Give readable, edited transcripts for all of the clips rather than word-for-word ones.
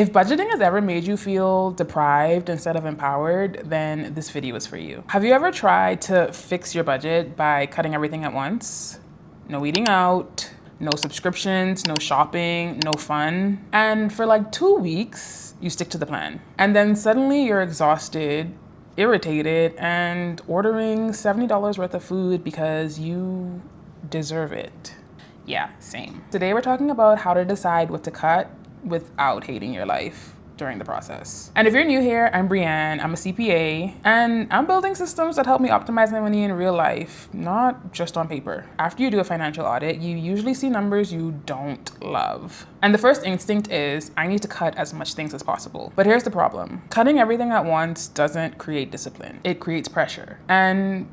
If budgeting has ever made you feel deprived instead of empowered, then this video is for you. Have you ever tried to fix your budget by cutting everything at once? No eating out, no subscriptions, no shopping, no fun. And for like 2 weeks, you stick to the plan. And then suddenly you're exhausted, irritated, and ordering $70 worth of food because you deserve it. Yeah, same. Today we're talking about how to decide what to cut without hating your life during the process. And if you're new here, I'm Brianne, I'm a CPA, and I'm building systems that help me optimize my money in real life, not just on paper. After you do a financial audit, you usually see numbers you don't love. And the first instinct is, I need to cut as much things as possible. But here's the problem. Cutting everything at once doesn't create discipline. It creates pressure. And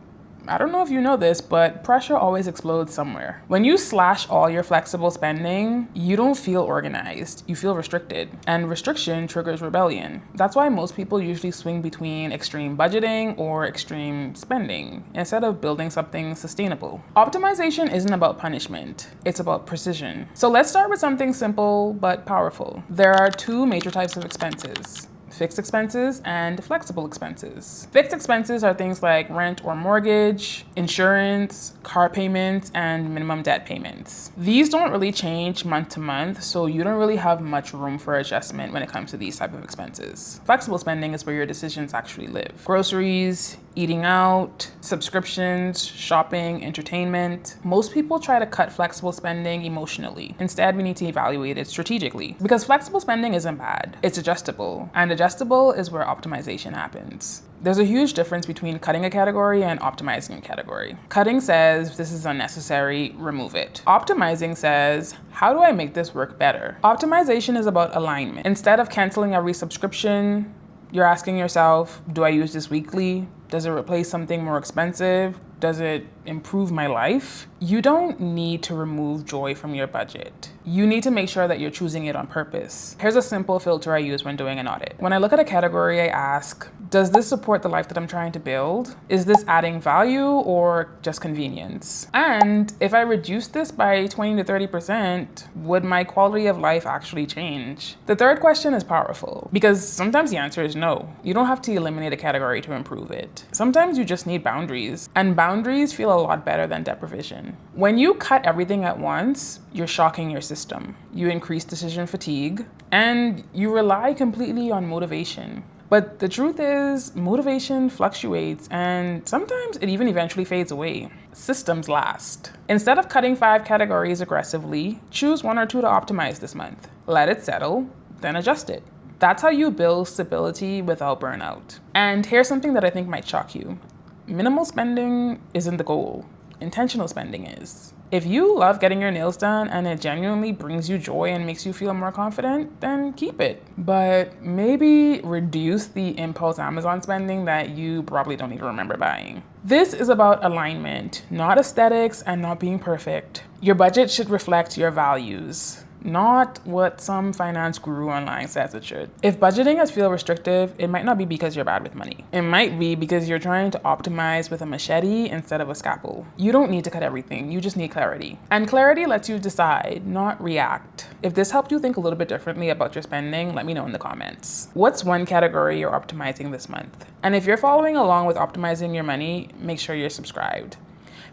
I don't know if you know this, but pressure always explodes somewhere. When you slash all your flexible spending, you don't feel organized, you feel restricted. And restriction triggers rebellion. That's why most people usually swing between extreme budgeting or extreme spending instead of building something sustainable. Optimization isn't about punishment, it's about precision. So let's start with something simple but powerful. There are two major types of expenses: fixed expenses and flexible expenses. Fixed expenses are things like rent or mortgage, insurance, car payments, and minimum debt payments. These don't really change month to month, so you don't really have much room for adjustment when it comes to these type of expenses. Flexible spending is where your decisions actually live. Groceries, eating out, subscriptions, shopping, entertainment. Most people try to cut flexible spending emotionally. Instead, we need to evaluate it strategically. Because flexible spending isn't bad, it's adjustable. And adjustable is where optimization happens. There's a huge difference between cutting a category and optimizing a category. Cutting says, this is unnecessary, remove it. Optimizing says, how do I make this work better? Optimization is about alignment. Instead of canceling every subscription, you're asking yourself, do I use this weekly? Does it replace something more expensive? Does it improve my life? You don't need to remove joy from your budget. You need to make sure that you're choosing it on purpose. Here's a simple filter I use when doing an audit. When I look at a category, I ask, does this support the life that I'm trying to build? Is this adding value or just convenience? And if I reduce this by 20 to 30%, would my quality of life actually change? The third question is powerful because sometimes the answer is no. You don't have to eliminate a category to improve it. Sometimes you just need boundaries, and boundaries feel a lot better than deprivation. When you cut everything at once, you're shocking your system. You increase decision fatigue, and you rely completely on motivation. But the truth is, motivation fluctuates, and sometimes it even eventually fades away. Systems last. Instead of cutting 5 categories aggressively, choose 1 or 2 to optimize this month. Let it settle, then adjust it. That's how you build stability without burnout. And here's something that I think might shock you. Minimal spending isn't the goal. Intentional spending is. If you love getting your nails done and it genuinely brings you joy and makes you feel more confident, then keep it. But maybe reduce the impulse Amazon spending that you probably don't even remember buying. This is about alignment, not aesthetics and not being perfect. Your budget should reflect your values, not what some finance guru online says it should. If budgeting has feel restrictive, it might not be because you're bad with money. It might be because you're trying to optimize with a machete instead of a scalpel. You don't need to cut everything, you just need clarity. And clarity lets you decide, not react. If this helped you think a little bit differently about your spending, let me know in the comments. What's one category you're optimizing this month? And if you're following along with optimizing your money, make sure you're subscribed.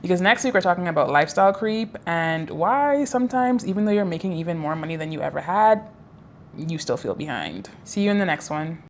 Because next week we're talking about lifestyle creep and why sometimes, even though you're making even more money than you ever had, you still feel behind. See you in the next one.